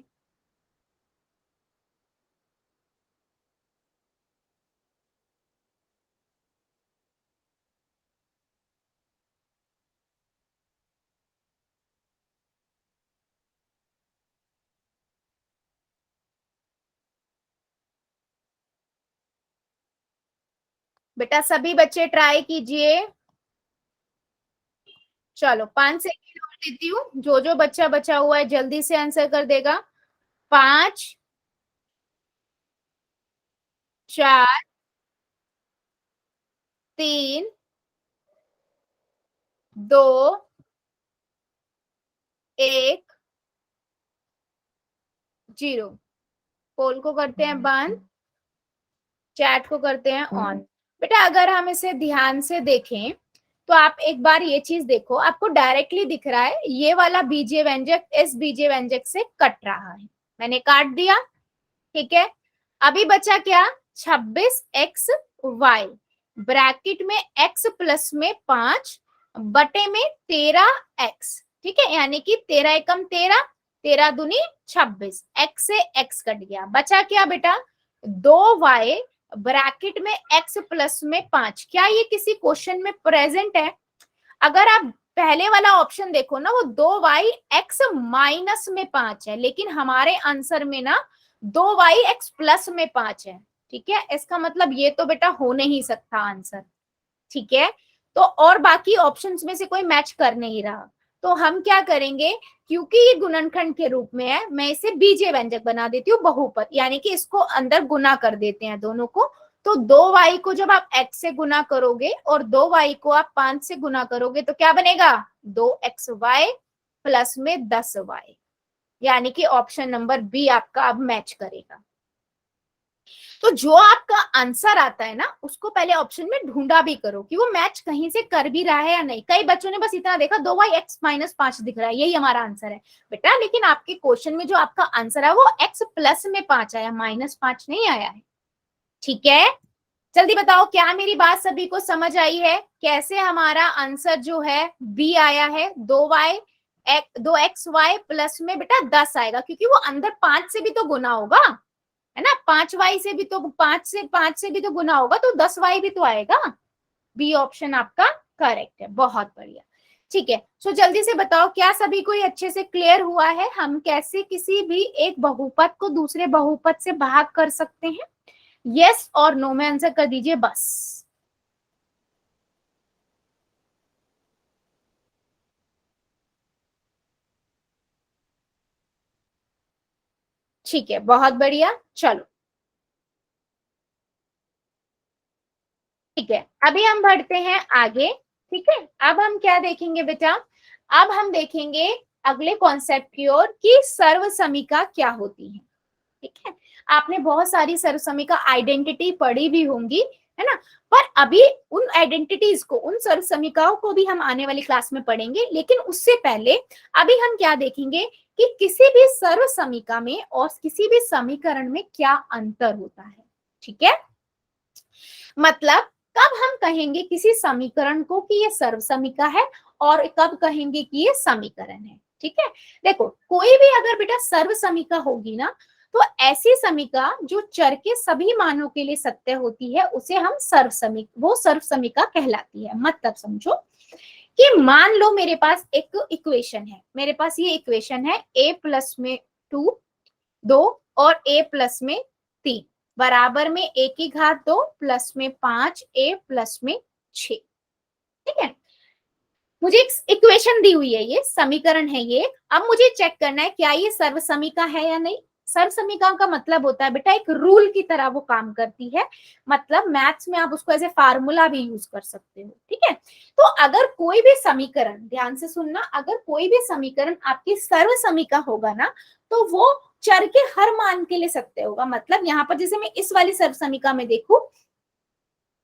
बेटा सभी बच्चे ट्राई कीजिए। चलो 5 सेकेंड और देती हूँ, जो बच्चा बचा हुआ है जल्दी से आंसर कर देगा। 5, 4, 3, 2, 1, 0। पोल को करते हैं बंद, चैट को करते हैं ऑन। बेटा अगर हम इसे ध्यान से देखें तो आप एक बार ये चीज देखो, आपको डायरेक्टली दिख रहा है ये वाला बीजीय व्यंजक इस बीजीय व्यंजक से कट रहा है, मैंने काट दिया। ठीक है, अभी बचा क्या? 26xy ब्रैकेट में x प्लस में 5 बटे में 13x। ठीक है, यानी कि 13 एकम 13, 13 दूनी 26, x से x कट गया, बचा क्या बेटा? 2y ब्रैकेट में x प्लस में 5। क्या ये किसी क्वेश्चन में प्रेजेंट है? अगर आप पहले वाला ऑप्शन देखो ना, वो 2y x माइनस में 5 है, लेकिन हमारे आंसर में ना 2y x प्लस में 5 है। ठीक है, इसका मतलब ये तो बेटा हो नहीं सकता आंसर। ठीक है, तो और बाकी ऑप्शंस में से कोई मैच कर नहीं रहा, तो हम क्या करेंगे, क्योंकि ये गुणनखंड के रूप में है, मैं इसे बीजीय व्यंजक बना देती हूँ बहुपद, यानी कि इसको अंदर गुना कर देते हैं दोनों को। तो 2y को जब आप x से गुना करोगे और 2y को आप 5 से गुना करोगे तो क्या बनेगा? 2xy प्लस में 10y, यानी कि ऑप्शन नंबर बी आपका अब मैच करेगा। तो जो आपका आंसर आता है ना, उसको पहले ऑप्शन में ढूंढा भी करो कि वो मैच कहीं से कर भी रहा है या नहीं। कई बच्चों ने बस इतना देखा 2y x माइनस 5 दिख रहा है, यही हमारा आंसर है बेटा, लेकिन आपके क्वेश्चन में जो आपका आंसर है वो x प्लस में 5 आया, माइनस 5 नहीं आया है। ठीक है, जल्दी बताओ क्या मेरी बात सभी को समझ आई है? कैसे हमारा आंसर जो है बी आया है, 2xy प्लस में बेटा 10 आएगा, क्योंकि वो अंदर 5 से भी तो गुना होगा, है ना, 5y से भी तो 5 से भी तो गुना होगा, तो 10y भी तो आएगा। बी ऑप्शन आपका करेक्ट है, बहुत बढ़िया। ठीक है, सो जल्दी से बताओ क्या सभी को ये अच्छे से क्लियर हुआ है हम कैसे किसी भी एक बहुपद को दूसरे बहुपद से भाग कर सकते हैं? यस और नो में आंसर कर दीजिए बस। ठीक है, बहुत बढ़िया, चलो ठीक है, अभी हम बढ़ते हैं आगे। ठीक है, अब हम क्या देखेंगे बेटा? अब हम देखेंगे अगले कॉन्सेप्ट की ओर कि सर्वसमीका क्या होती है। ठीक है, आपने बहुत सारी सर्वसमीका आइडेंटिटी पढ़ी भी होंगी, है ना, पर अभी उन आइडेंटिटीज को, उन सर्वसमीकाओं को भी हम आने वाली क्लास में पढ़ेंगे, लेकिन उससे पहले अभी हम क्या देखेंगे कि किसी भी सर्वसमीका में और किसी भी समीकरण में क्या अंतर होता है। ठीक है, मतलब कब हम कहेंगे किसी समीकरण को कि ये सर्वसमीका है और कब कहेंगे कि ये समीकरण है। ठीक है, देखो कोई भी अगर बेटा सर्वसमीका होगी ना, तो ऐसी समीका जो चर के सभी मानों के लिए सत्य होती है उसे हम वो सर्वसमीका कहलाती है। मतलब समझो कि मान लो मेरे पास एक इक्वेशन है, मेरे पास ये इक्वेशन है a प्लस में 2 और a प्लस में 3 बराबर में a की घात 2 प्लस में 5 a प्लस में 6। ठीक है, मुझे एक इक्वेशन दी हुई है, ये समीकरण है ये। अब मुझे चेक करना है क्या ये सर्वसमीका है या नहीं। सर्वसमीका का मतलब होता है बेटा एक रूल की तरह वो काम करती है, मतलब मैथ्स में आप उसको एज ए फार्मूला भी यूज कर सकते हो। ठीक है, तो अगर कोई भी समीकरण, ध्यान से सुनना, अगर कोई भी समीकरण आपकी सर्वसमीका होगा ना, तो वो चर के हर मान के लिए सत्य होगा। मतलब यहाँ पर जैसे मैं इस वाली सर्वसमीका में देखूं,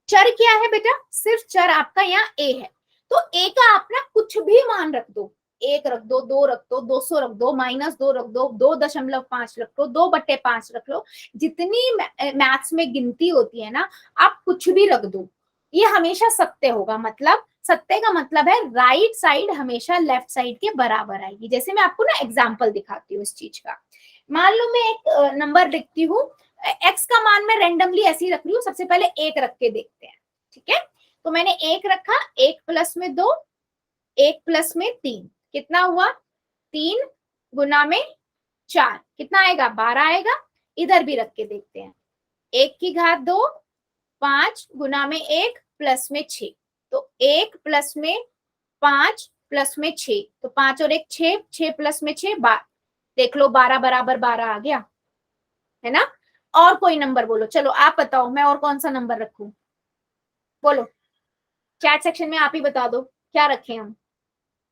चर क्या है बेटा? सिर्फ चर आपका यहाँ a है, तो ए का आप ना कुछ भी मान रख दो, 1 रख दो, 2 रख दो, 200 रख दो, -2 रख दो, 2.5 रख लो, 2/5 रख लो, जितनी मैथ्स में गिनती होती है ना, आप कुछ भी रख दो, ये हमेशा सत्य होगा। मतलब सत्य का मतलब है राइट साइड हमेशा लेफ्ट साइड के बराबर आएगी। जैसे मैं आपको ना एग्जाम्पल दिखाती हूँ इस चीज का। मान लो मैं एक नंबर लिखती हूँ, एक्स का मान मैं रेंडमली ऐसे ही रख रही हूँ, सबसे पहले 1 रख के देखते हैं, ठीक है। तो मैंने 1 रखा, 1 प्लस में 2, 1 प्लस में 3, कितना हुआ? 3 गुना में 4, कितना आएगा? 12 आएगा। इधर भी रख के देखते हैं, 1 की घात 2, 5 गुना में 1 प्लस में 6, तो 1 प्लस में 5 प्लस में 6, तो 5 और 1 6, 6 प्लस में 6 12, देख लो 12 बराबर 12 आ गया, है ना। और कोई नंबर बोलो, चलो आप बताओ, मैं और कौन सा नंबर रखूं? बोलो, चैट सेक्शन में आप ही बता दो, क्या रखें हम?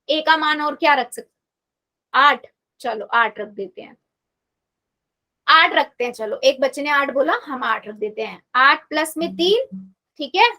ए का मान और क्या रख सकते? 8, चलो 8 रख देते हैं, 8 रखते हैं। चलो एक बच्चे ने 8 बोला, हम 8 रख देते हैं। 8 प्लस में 3, ठीक है,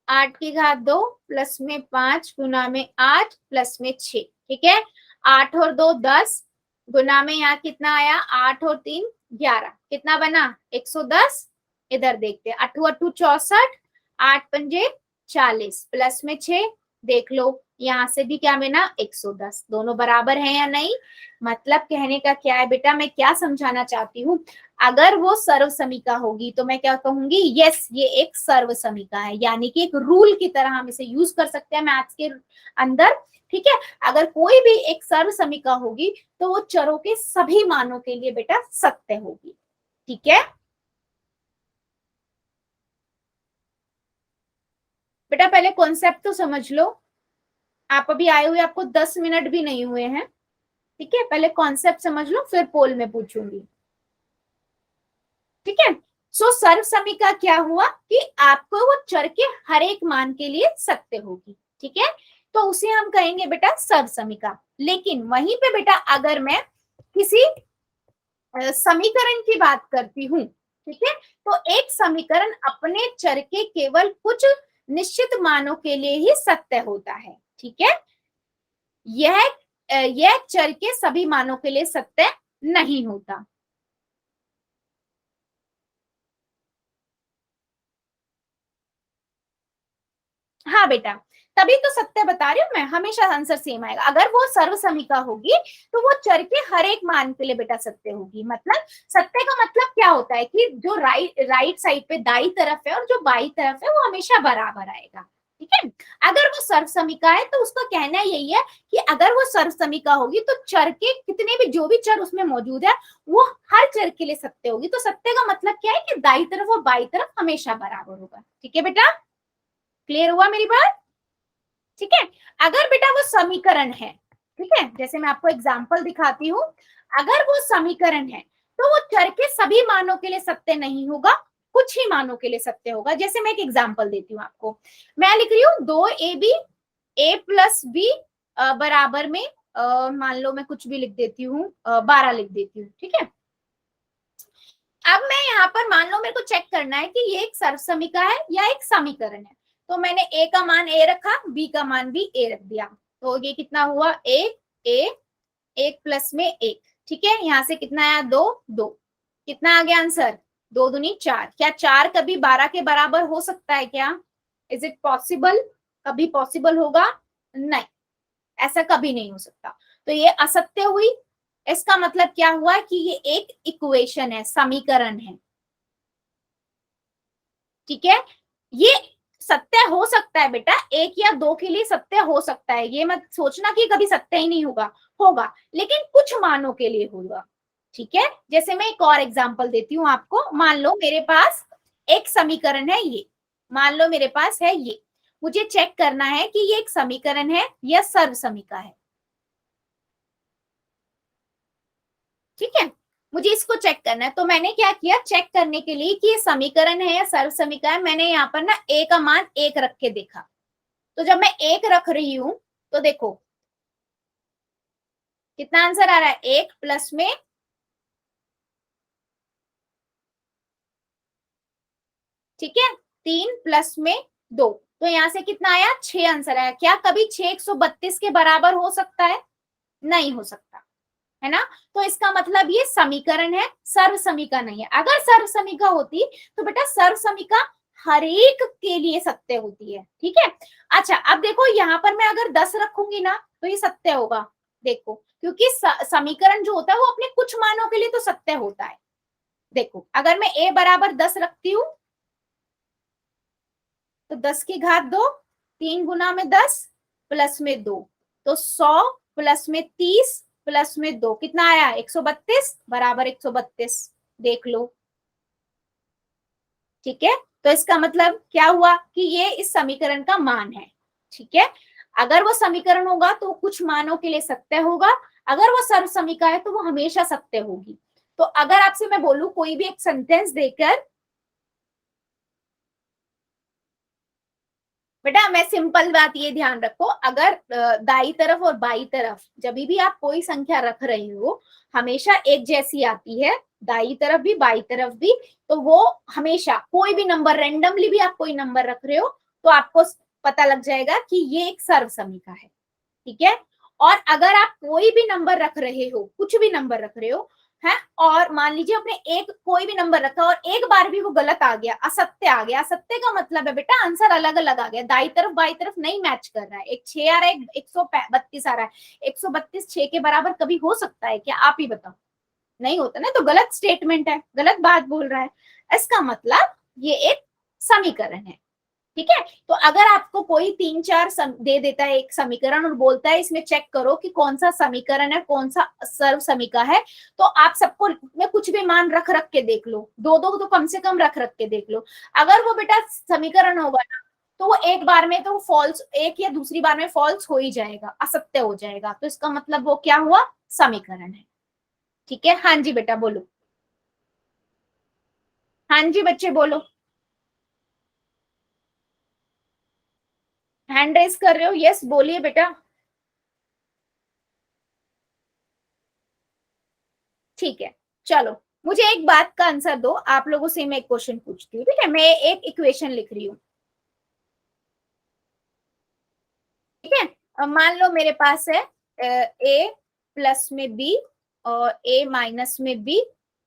8 की घात 2 प्लस में 5 गुना में 8 प्लस में 6, ठीक है। 8 और 2 10 गुना में यहाँ कितना आया? 8 और 3 11, कितना बना? 110। इधर देखते हैं, 8 8 64, 8 पंजे 40 प्लस में 6, देख लो यहाँ से भी क्या बना? 110। दोनों बराबर हैं या नहीं? मतलब कहने का क्या है बेटा, मैं क्या समझाना चाहती हूँ, अगर वो सर्व समीका होगी तो मैं क्या कहूंगी? यस, ये एक सर्व समीका है, यानी कि एक रूल की तरह हम इसे यूज कर सकते हैं मैथ्स के अंदर, ठीक है। अगर कोई भी एक सर्व समीका होगी तो वो चरों के सभी मानों के लिए बेटा सत्य होगी, ठीक है। बेटा पहले कॉन्सेप्ट तो समझ लो, आप अभी आए हुए आपको 10 मिनट भी नहीं हुए हैं, ठीक है। पहले कॉन्सेप्ट समझ लो, फिर पोल में पूछूंगी, ठीक है। सो सर्व समीका क्या हुआ कि आपको वो चर के हर एक मान के लिए सत्य होगी, ठीक है। तो उसे हम कहेंगे बेटा सर्व समीका। लेकिन वहीं पे बेटा अगर मैं किसी समीकरण की बात करती हूँ, ठीक है, तो एक समीकरण अपने चर के केवल कुछ निश्चित मानों के लिए ही सत्य होता है, ठीक है। यह यह चर के सभी मानों के लिए सत्य नहीं होता। हाँ बेटा, तभी तो सत्य बता रही हूँ मैं, हमेशा आंसर सेम आएगा। अगर वो सर्व समीका होगी तो वो चर के हर एक मान के लिए बेटा सत्य होगी। मतलब सत्य का मतलब क्या होता है कि जो राइट साइड पे दाई तरफ है और जो बाई तरफ है वो हमेशा बराबर आएगा, ठीक है। अगर वो सर्व समीका है तो उसका कहना यही है कि अगर वो सर्व समीका होगी तो चर के कितने भी जो भी चर उसमें मौजूद है वो हर चर के लिए सत्य होगी। तो सत्य का मतलब क्या है कि दाई तरफ और बाई तरफ हमेशा बराबर होगा, ठीक है बेटा। क्लियर हुआ मेरी बात? ठीक है। अगर बेटा वो समीकरण है, ठीक है, जैसे मैं आपको एग्जांपल दिखाती हूँ, अगर वो समीकरण है तो वो चर के सभी मानों के लिए सत्य नहीं होगा, कुछ ही मानों के लिए सत्य होगा। जैसे मैं एक एग्जांपल देती हूँ आपको, मैं लिख रही हूँ 2ab a प्लस बी बराबर में मान लो मैं कुछ भी लिख देती हूँ 12 लिख देती हूँ, ठीक है। अब मैं यहाँ पर मान लो मेरे को चेक करना है कि ये एक सर्व समीका है या एक समीकरण है, तो मैंने a का मान a रखा, b का मान भी a रख दिया, तो ये कितना हुआ? एक प्लस में एक, ठीक है। यहाँ से कितना आया? 2 2, कितना आ गया आंसर? 2 दूनी 4। क्या 4 कभी 12 के बराबर हो सकता है क्या? Is it possible? कभी पॉसिबल होगा? नहीं, ऐसा कभी नहीं हो सकता। तो ये असत्य हुई। इसका मतलब क्या हुआ कि ये एक इक्वेशन है, समीकरण है, ठीक है। ये सत्य हो सकता है बेटा, एक या दो के लिए सत्य हो सकता है, ये मत सोचना कि कभी सत्य ही नहीं होगा, होगा, लेकिन कुछ मानों के लिए होगा, ठीक है। जैसे मैं एक और एग्जांपल देती हूँ आपको, मान लो मेरे पास एक समीकरण है ये, मान लो मेरे पास है ये, मुझे चेक करना है कि ये एक समीकरण है या सर्व समीका है, ठीक है। मुझे इसको चेक करना है, तो मैंने क्या किया चेक करने के लिए कि ये समीकरण है या सर्व समीकरण है, मैंने यहाँ पर ना a का मान 1 रख के देखा। तो जब मैं 1 रख रही हूं तो देखो कितना आंसर आ रहा है? 1 प्लस में ठीक है, 3 प्लस में 2, तो यहाँ से कितना आया 6 आंसर आया। क्या कभी 6 132 के बराबर हो सकता है? नहीं हो सकता, है ना। तो इसका मतलब ये समीकरण है, सर्व समीका नहीं है। अगर सर्व समीका होती तो बेटा सर्व समीका हर एक के लिए सत्य होती है, ठीक है। अच्छा अब देखो यहाँ पर मैं अगर 10 रखूंगी ना तो ये सत्य होगा, देखो, क्योंकि समीकरण जो होता है वो अपने कुछ मानों के लिए तो सत्य होता है। देखो अगर मैं a बराबर 10 रखती हूँ तो 10 की घात 2, 3 गुना में 10 प्लस में 2, तो 100 प्लस में 30 प्लस में 2 कितना आया 132 बराबर 132, देख लो, ठीक है। तो इसका मतलब क्या हुआ कि ये इस समीकरण का मान है, ठीक है। अगर वो समीकरण होगा तो कुछ मानों के लिए सत्य होगा, अगर वो सर्व समीका है तो वो हमेशा सत्य होगी। तो अगर आपसे मैं बोलूं कोई भी एक सेंटेंस देकर, बेटा मैं सिंपल बात ये ध्यान रखो, अगर दाई तरफ और बाई तरफ जब भी आप कोई संख्या रख रहे हो हमेशा एक जैसी आती है, दाई तरफ भी बाई तरफ भी, तो वो हमेशा कोई भी नंबर रेंडमली भी आप कोई नंबर रख रहे हो तो आपको पता लग जाएगा कि ये एक सर्व समीका है, ठीक है। और अगर आप कोई भी नंबर रख रहे हो, कुछ भी नंबर रख रहे हो है, और मान लीजिए आपने एक कोई भी नंबर रखा और एक बार भी वो गलत आ गया, असत्य आ गया, असत्य का मतलब है बेटा आंसर अलग अलग आ गया, दाई तरफ बाई तरफ नहीं मैच कर रहा है, एक 6 आ रहा है, एक 132 आ रहा है, 132 6 के बराबर कभी हो सकता है क्या? आप ही बताओ, नहीं होता ना, तो गलत स्टेटमेंट है, गलत बात बोल रहा है, इसका मतलब ये एक समीकरण है, ठीक है। तो अगर आपको कोई 3 4 दे देता है एक समीकरण और बोलता है इसमें चेक करो कि कौन सा समीकरण है, कौन सा सर्व समीका है, तो आप सबको में कुछ भी मान रख रख के देख लो, दो दो तो कम से कम रख रख के देख लो, अगर वो बेटा समीकरण होगा ना तो वो एक बार में तो फॉल्स, एक या दूसरी बार में फॉल्स हो ही जाएगा, असत्य हो जाएगा, तो इसका मतलब वो क्या हुआ, समीकरण है, ठीक है। हाँ जी बेटा बोलो, हाँ जी बच्चे बोलो, हैंड रेस कर रहे हो, यस बोलिए बेटा, ठीक है। चलो मुझे एक बात का आंसर दो, आप लोगों से मैं एक क्वेश्चन पूछती हूँ, ठीक है। मैं एक इक्वेशन लिख रही हूँ, ठीक है। मान लो मेरे पास है a प्लस में b और a माइनस में b,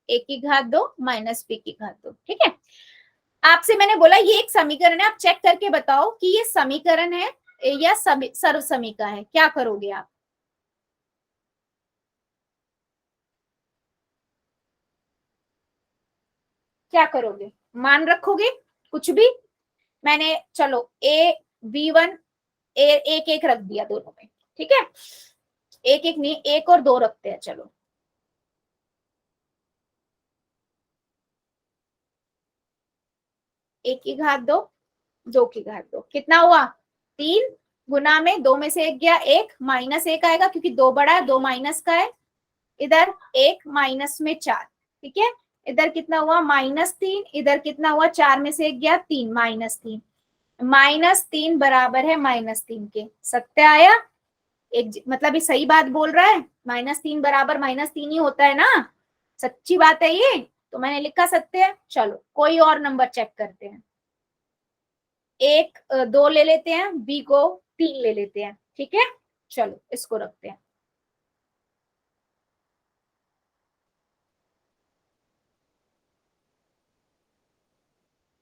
a की घात 2 माइनस b की घात 2, ठीक है। आपसे मैंने बोला ये एक समीकरण है, आप चेक करके बताओ कि ये समीकरण है या सर्व समीका है, क्या करोगे आप? क्या करोगे, मान रखोगे कुछ भी? मैंने चलो a b1 एक एक रख दिया दोनों में, ठीक है, एक एक नहीं, एक और दो रखते हैं, चलो एक की घात 2 2 की घात 2 कितना हुआ 3, गुना में 2 में से एक गया, एक माइनस एक आएगा क्योंकि 2 बड़ा है, 2 माइनस का है, इधर एक माइनस में 4, ठीक है, इधर कितना हुआ -3, इधर कितना हुआ 4 में से एक गया 3, -3, -3 बराबर है -3 के, सत्य आया, एक मतलब ये सही बात बोल रहा है, -3 बराबर -3 ही होता है ना, सच्ची बात है ये, तो मैंने लिखा सत्य है। चलो कोई और नंबर चेक करते हैं, एक 2 ले लेते हैं, बी को 3 ले लेते हैं, ठीक है, चलो इसको रखते हैं,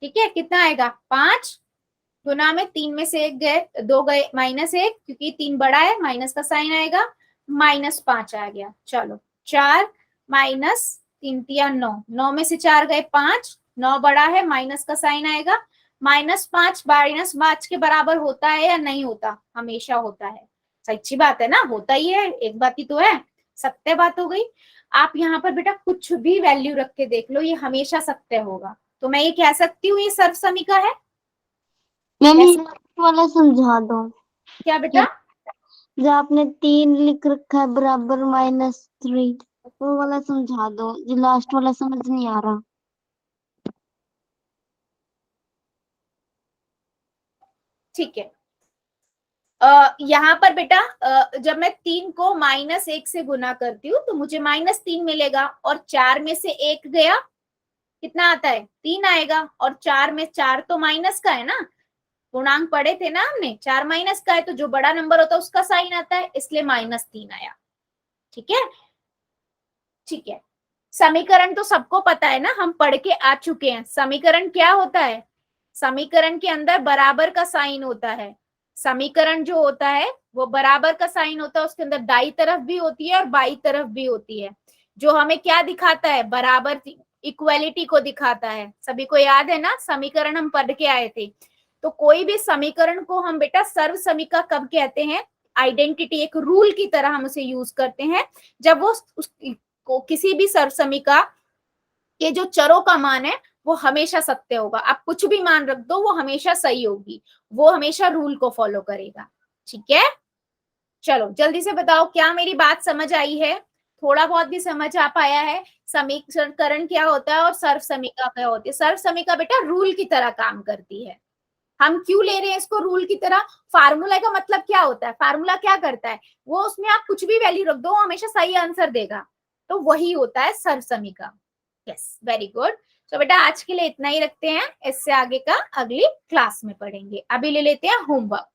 ठीक है, कितना आएगा 5, गुना में 3 में से एक गए, 2 गए, -1 क्योंकि 3 बड़ा है, माइनस का साइन आएगा, -5 आ गया, चलो 4 माइनस 3 तिया 9, 9 में से 4 गए 5, 9 बड़ा है, माइनस का साइन आएगा, -5 -5 के बराबर होता है या नहीं होता? हमेशा होता है, सच्ची बात है ना, होता ही है, एक बात ही तो है, सत्य बात हो गई। आप यहाँ पर बेटा कुछ भी वैल्यू रख के देख लो, ये हमेशा सत्य होगा, तो मैं ये कह सकती हूँ ये सर्व समीका है। मैम ये लास्ट वाला समझा दो, क्या बेटा? जो आपने 3 लिख रखा है बराबर -3, वो वाला समझा दो, जो लास्ट वाला समझ नहीं आ रहा। ठीक है, यहाँ पर बेटा जब मैं 3 को -1 से गुना करती हूँ तो मुझे -3 मिलेगा, और 4 में से एक गया कितना आता है 3 आएगा, और 4 में 4 तो माइनस का है ना, पूर्णांक पढ़े थे ना हमने, 4 माइनस का है तो जो बड़ा नंबर होता है उसका साइन आता है, इसलिए -3 आया। ठीक है, ठीक है। समीकरण तो सबको पता है ना, हम पढ़ के आ चुके हैं। समीकरण क्या होता है, समीकरण के अंदर बराबर का साइन होता है। समीकरण जो होता है वो बराबर का साइन होता है, उसके अंदर दाई तरफ भी होती है और बाई तरफ भी होती है, जो हमें क्या दिखाता है, बराबर इक्वालिटी को दिखाता है। सभी को याद है ना, समीकरण हम पढ़ के आए थे। तो कोई भी समीकरण को हम बेटा सर्व समीका कब कहते हैं, आइडेंटिटी, एक रूल की तरह हम उसे यूज करते हैं, जब वो किसी भी सर्व समीका के जो चरों का मान है वो हमेशा सत्य होगा। आप कुछ भी मान रख दो, वो हमेशा सही होगी, वो हमेशा रूल को फॉलो करेगा। ठीक है, चलो जल्दी से बताओ, क्या मेरी बात समझ आई है, थोड़ा बहुत भी समझ आ पाया है। समीकरण क्या होता है और सर्व समीका क्या होती है। सर्व समीका बेटा रूल की तरह काम करती है। हम क्यों ले रहे हैं इसको रूल की तरह, फार्मूला का मतलब क्या होता है, फार्मूला क्या करता है, वो उसमें आप कुछ भी वैल्यू रख दो, हमेशा सही आंसर देगा, तो वही होता है सर्व समीका। Yes, very good. तो बेटा आज के लिए इतना ही रखते हैं, इससे आगे का अगली क्लास में पढ़ेंगे। अभी ले लेते हैं होमवर्क।